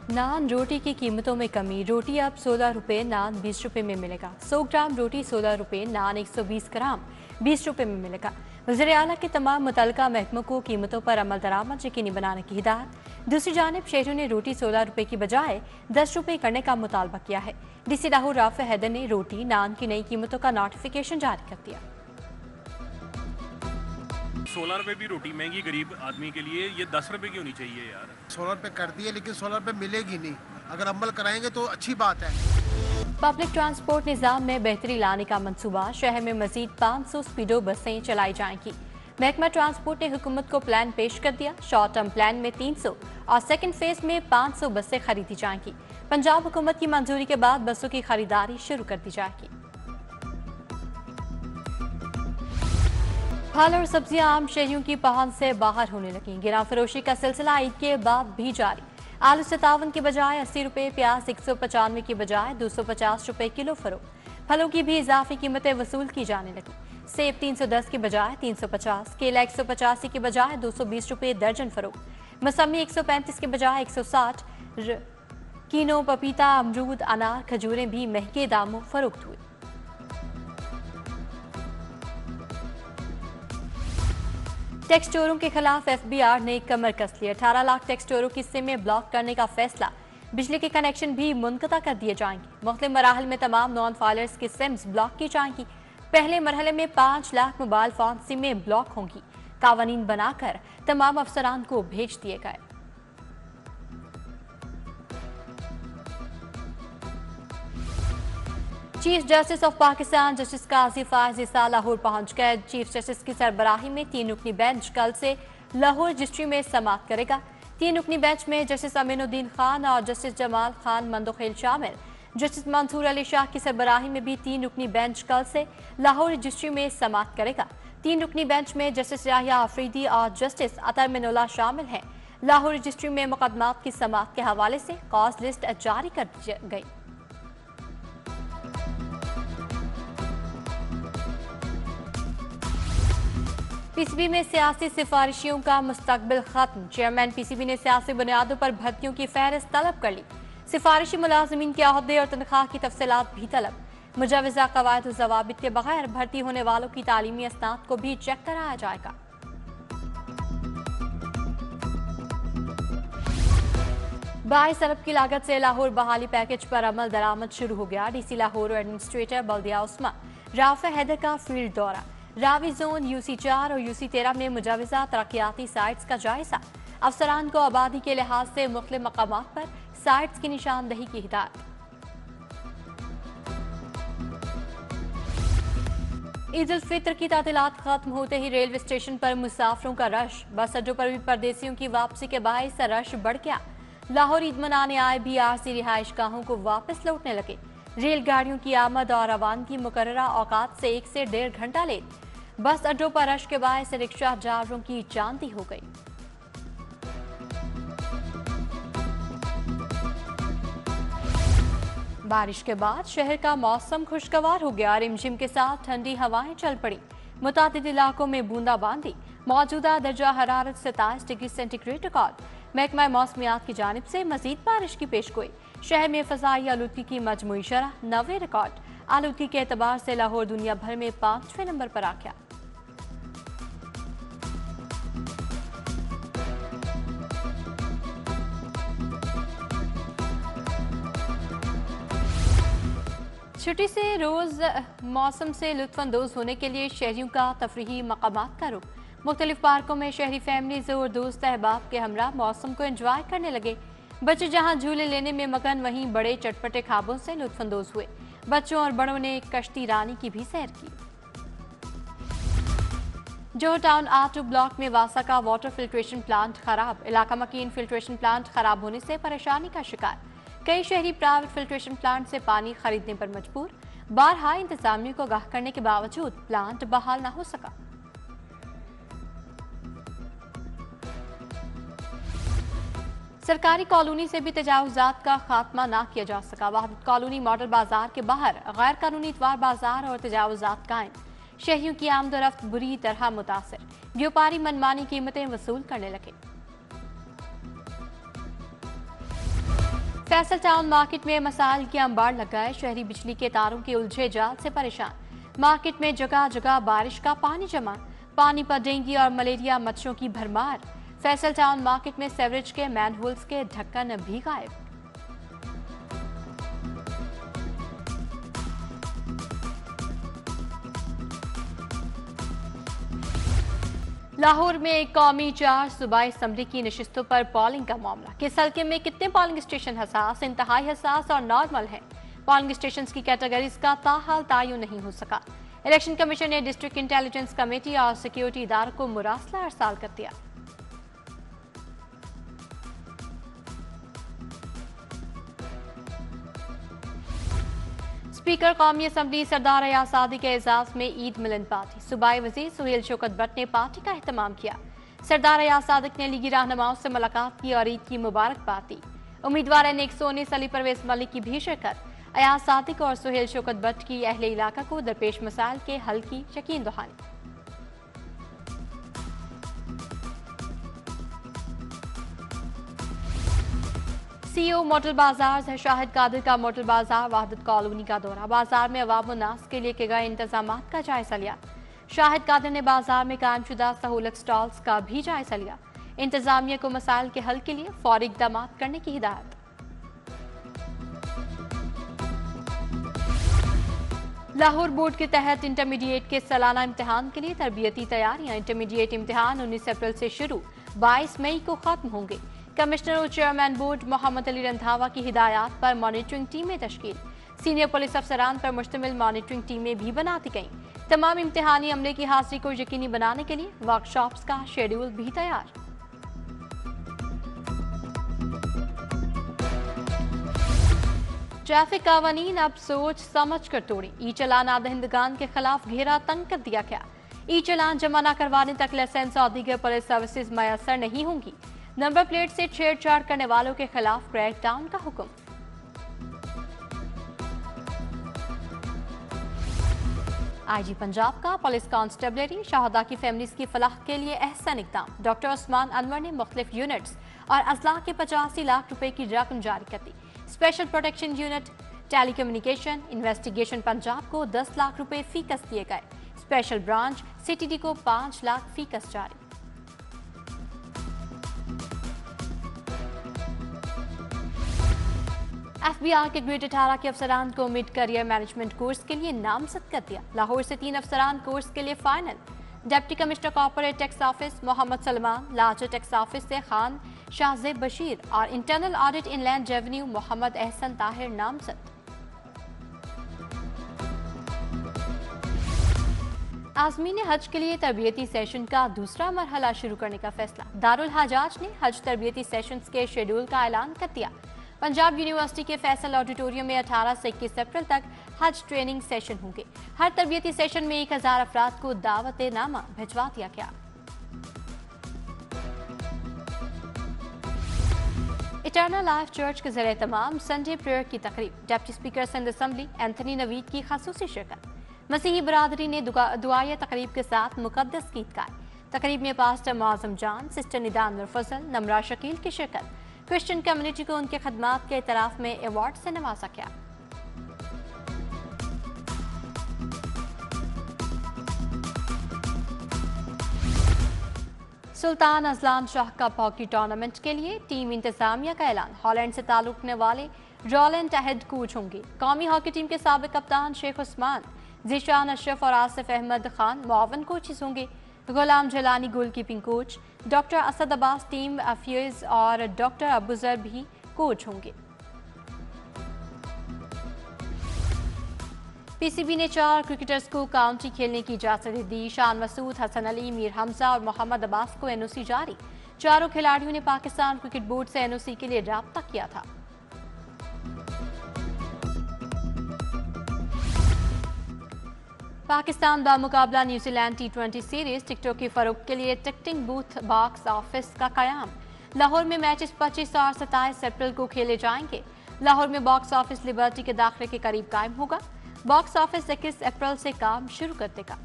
नान रोटी की कीमतों में कमी। रोटी अब 16 रुपये, नान 20 रुपये में मिलेगा। 100 ग्राम रोटी 16 रुपये, नान 120 ग्राम 20 रुपये में मिलेगा। वज़ीर आला के तमाम मुतल्लिका महकमों को कीमतों पर अमल दरामद यकीनी बनाने की हिदायत। दूसरी जानिब शहरियों ने रोटी 16 रुपये की बजाय 10 रुपये करने का मुतालबा किया है। DC लाहौर राफे हैदर ने रोटी नान की नई कीमतों का नोटिफिकेशन जारी कर दिया। 16 रुपए भी रोटी महंगी गरीब आदमी के लिए, ये 10 रुपए की होनी चाहिए यार। 16 रुपये कर दिए लेकिन 16 रुपये मिलेगी नहीं। अगर अमल कराएंगे तो अच्छी बात है। पब्लिक ट्रांसपोर्ट निज़ाम में बेहतरी लाने का मंसूबा। शहर में मजीद 500 स्पीडो बसें चलाई जाएंगी। महकमा ट्रांसपोर्ट ने हुकूमत को प्लान पेश कर दिया। शॉर्ट टर्म प्लान में 300 और सेकंड फेज में 500 बसें खरीदी जाएंगी। पंजाब हुकूमत की मंजूरी के बाद बसों की खरीदारी शुरू कर दी जाएगी। फल और सब्जियां आम शहरियों की पहुंच से बाहर होने लगी। गिरा फरोशी का सिलसिला ईद के बाद भी जारी। आलू 57 की बजाय 80 रुपये, प्याज 195 की बजाय 250 रुपये किलो फरोख्त। फलों की भी इजाफी कीमतें वसूल की जाने लगी। सेब 310 की बजाय 350, केला 185 की बजाय 220 रुपये दर्जन फरोख्त। मौसमी 135 की बजाय 160, कीनो, पपीता, अमरूद, अनार, खजूरें भी महंगे दामों फरोख्त हुए। टैक्स चोरों के खिलाफ FBR ने कमर कस ली। 18 लाख टैक्स चोरों की सिमें ब्लॉक करने का फैसला। बिजली के कनेक्शन भी मुनक़ता कर दिए जाएंगे। मुख्तलिफ मराहल में तमाम नॉन फाइलर्स की सिम्स ब्लॉक की जाएंगी। पहले मरहले में 5 लाख मोबाइल फोन सिमें ब्लॉक होंगी। कावानीन बनाकर तमाम अफसरान को भेज दिए गए। Chief justice of Pakistan justice Qazi Faez Isa Lahore पहुंच गए। चीफ जस्टिस की सरबराही में 3 रुकनी बेंच कल से लाहौर रजिस्ट्री में समाअत करेगा। 3 रुकनी बेंच में जस्टिस अमीनुद्दीन खान और जस्टिस जमाल खान मंदोखेल शामिल। जस्टिस मंसूर अली शाह की सरबराही में भी 3 रुकनी बेंच कल से लाहौर रजिस्ट्री में समाअत करेगा। 3 रुकनी बेंच में जस्टिस याहिया आफरीदी और जस्टिस अतर मिनुल्लाह शामिल हैं। लाहौर रजिस्ट्री में मुकदमात की समाअत के हवाले से कॉज लिस्ट जारी कर दी गई। PCB में सियासी सिफारिशियों का मुस्तकबिल खत्म। चेयरमैन PCB ने सियासी बुनियादों पर भर्तियों की फहरिस्त तलब कर ली। सिफारिशी मुलाजमीन के अहदे और तनख्वाह की तफसीलात भी तलब। मुजाविजा कवायद और जवाबित के बगैर भर्ती होने वालों की तालीमी असनाद को भी चेक कराया जाएगा। बाईस अरब की लागत से लाहौर बहाली पैकेज पर अमल दरामद शुरू हो गया। DC लाहौर और एडमिनिस्ट्रेटर बल्दिया उस्मा राफे हैदर का फील्ड दौरा। रावी जोन UC4 और UC13 में मुजाविजा तरक्याती साइट्स का जायजा। अफसरान को आबादी के लिहाज से मुख्तलिफ मकामात पर साइट्स की निशानदही की हिदायत। ईद उल फितर की तातीलात खत्म होते ही रेलवे स्टेशन पर मुसाफिरों का रश। बस अड्डों पर भी परदेसियों की वापसी के बायस रश बढ़ गया। लाहौर ईद मनाने आए BRC रिहाइश गाहों को वापस लौटने लगे। रेलगाड़ियों की आमद और रवानगी मुकर्ररा औकात से 1 से 1.5 घंटा लेट। बस अड्डों पर रश के बायस रिक्शा ड्राइवरों की चांदी हो गई। बारिश के बाद शहर का मौसम खुशगवार हो गया। रिमझिम के साथ ठंडी हवाएं चल पड़ी। मुतादिद इलाकों में बूंदाबांदी। मौजूदा दर्जा हरारत 27 डिग्री सेंटीग्रेड रिकॉर्ड। महकमा मौसमियात की जानिब से मजीद बारिश की पेशगोई। शहर में फ़ज़ाई आलूदगी की मजमूई शरह 90 रिकॉर्ड। आलूदगी के एतबार से लाहौर दुनिया भर में 5वें नंबर पर आ गया। छुट्टी से रोज मौसम से लुत्फानंदोज होने के लिए शहरियों का तफरीही मकामात का रुख। मुख्तलिफ पार्कों में शहरी फैमिलीज और दोस्त अहबाब के हमरा मौसम को एंजॉय करने लगे। बच्चे जहां झूले लेने में मगन, वहीं बड़े चटपटे ख्वाबों से लुत्फानंदोज हुए। बच्चों और बड़ों ने कश्ती रानी की भी सैर की। जोहर टाउन R2 ब्लॉक में वासा का वाटर फिल्ट्रेशन प्लांट खराब। इलाका मकीन फिल्ट्रेशन प्लांट खराब होने से परेशानी का शिकार। कई शहरी प्राइवेट फिल्ट्रेशन प्लांट से पानी खरीदने पर मजबूर। बारहा इंतजामिया को आगाह करने के बावजूद प्लांट बहाल न हो सका। सरकारी कॉलोनी से भी तजावुजात का खात्मा ना किया जा सका। वहादत कॉलोनी मॉडल बाजार के बाहर गैर कानूनी इतवार बाजार और तजावुजात कायम। शहरियों की आमदोरफ्त बुरी तरह मुतासर। व्यापारी मनमानी कीमतें वसूल करने लगे। फैसल टाउन मार्केट में मसाइल के अंबार लग गए। शहरी बिजली के तारों के उलझे जाल से परेशान। मार्केट में जगह जगह बारिश का पानी जमा। पानी पर डेंगू और मलेरिया मच्छरों की भरमार। फैसल टाउन मार्केट में सेवरेज के मैनहोल्स के ढक्कन भी गायब। लाहौर में कौमी 4 सूबाई असम्बली की नशिस्तों पर पोलिंग का मामला। किस हल्के में कितने पोलिंग स्टेशन हसास, इंतहाई हसास और नॉर्मल है? पोलिंग स्टेशन की कैटेगरीज का ताहाल तयन नहीं हो सका। इलेक्शन कमीशन ने डिस्ट्रिक्ट इंटेलिजेंस कमेटी और सिक्योरिटी इदारों को मुरासला अरसाल कर दिया। स्पीकर कौमी असम्बली सरदार अयासादी के एजाज में ईद मिलन पार्टी। सूबाई वजीर सुहेल शौकत भट्ट ने पार्टी का एहतमाम किया। सरदार अयासादी ने लीगी रहनुमाओं से मुलाकात की और ईद की मुबारकबाद दी। उम्मीदवार नेक्सोनिस अली परवेज मलिक की भी शिरकत। अयासादी और सुहेल शौकत भट्ट की अहले इलाका को दरपेश मसाइल के हल की यकीन दहानी। सीईओ मॉडल बाजार है शाहिद कादिर का मॉडल बाजार वहादत कॉलोनी का दौरा। बाजार में अवाम उन्नास के लिए किए गए इंतजाम का जायजा लिया। शाहिद कादिर ने बाजार में कायमशुदा सहूलत स्टॉल्स का भी जायजा लिया। इंतजामिया को मसाइल के हल के लिए फौरी इकदाम करने की हिदायत। लाहौर बोर्ड के तहत इंटरमीडिएट के सालाना इम्तिहान के लिए तरबियती तैयारियां। इंटरमीडिएट इम्तिहान 19 अप्रैल से शुरू, 22 मई को खत्म होंगे। कमिश्नर और चेयरमैन बोर्ड मोहम्मद अली रंधावा की हिदायत पर मॉनिटरिंग टीमें तश्कील। सीनियर पुलिस अफसरान पर मुश्तमिल मॉनिटरिंग टीमें भी बना दी गईं। तमाम इम्तिहानी अमले की हाजिरी को यकीनी बनाने के लिए वर्कशॉप्स का शेड्यूल भी तैयार। ट्रैफिक कानून अब सोच समझ कर तोड़ी। ई चलान आदहिंदगान के खिलाफ घेरा तंग कर दिया गया। ई चलान जमा न करवाने तक लाइसेंस और दीगर पुलिस सर्विसेज मैसर नहीं होंगी। नंबर प्लेट से छेड़छाड़ करने वालों के खिलाफ क्रैकडाउन का हुक्म। आईजी पंजाब का पुलिस कांस्टेबलरी शहादा की फैमिलीज की फलाह के लिए अहसन इकदाम। डॉक्टर उस्मान अनवर ने मुख्तलिफ यूनिट्स और अजला के 85 लाख रुपए की रकम जारी कर दी। Special protection unit, telecommunication, investigation Punjab को 10 लाख रुपए फीकस दिए गए। स्पेशल ब्रांच सीटीडी को 5 लाख फीकस जारी। FBI के ग्रेड 18 के अफसरान को मिड करियर मैनेजमेंट कोर्स के लिए नामजद कर दिया। लाहौर से 3 अफसरान कोर्स के लिए final. Deputy commissioner corporate tax office Mohammad Salman, larger tax office से खान शाहजेब बशीर और internal audit inland revenue Mohammad Ahsan Tahir नामजद। आज़मीन हज के लिए तरबियती सेशन का दूसरा मरहला शुरू करने का फैसला। दारुल हजाज ने हज तरबियती सेशंस के शेड्यूल का ऐलान कर दिया। पंजाब यूनिवर्सिटी के फैसल ऑडिटोरियम में 18 से 21 अप्रैल तक हज ट्रेनिंग सेशन होंगे। हर तरबियती सेशन में 1000 अफराद को दावत नामा भिजवा दिया गया। इटर्नल लाइफ चर्च के ज़रिए तमाम संडे प्रेयर की तकरीब। Deputy speaker Sindh assembly Anthony Naveed की खासूसी शिरकत। मसीही बरादरी ने दुआया तकरीब के साथ मुकद्दस गीत गाए। तकरीब में पास्टर मुआज़म जान, सिस्टर निदान नूरफजल, नमरा शकील की शिरकत। क्रिश्चियन कम्युनिटी को उनके खदमात के इतराफ में अवार्ड से नवाजा गया। Sultan Azlan Shah cup hockey tournament के लिए टीम इंतजामिया का ऐलान। हॉलैंड से ताल्लुक रखने वाले रोलैंड अहेड कोच होंगे। कौमी हॉकी टीम के साबिक कप्तान शेख उस्मान, जीशान अशरफ और आसिफ अहमद खान मुआवन कोचेस होंगे। Ghulam Jilani goalkeeping coach, doctor Asad Abbas team affairs और डॉक्टर अबूजर भी कोच होंगे। पीसीबी ने 4 क्रिकेटर्स को काउंटी खेलने की इजाजत दी। शान मसूद, हसन अली, मीर हमजा और मोहम्मद अब्बास को एनओसी जारी। चारों खिलाड़ियों ने पाकिस्तान क्रिकेट बोर्ड से एनओसी के लिए राब्ता किया था। पाकिस्तान दा मुकाबला न्यूजीलैंड T20 सीरीज टिकटों की फरोख्त के लिए टिकटिंग बूथ बॉक्स ऑफिस का कयाम। लाहौर में मैचेस 25 और 27 अप्रैल को खेले जाएंगे। लाहौर में बॉक्स ऑफिस लिबर्टी के दाखिले के करीब कायम होगा। बॉक्स ऑफिस 21 अप्रैल से काम शुरू कर देगा।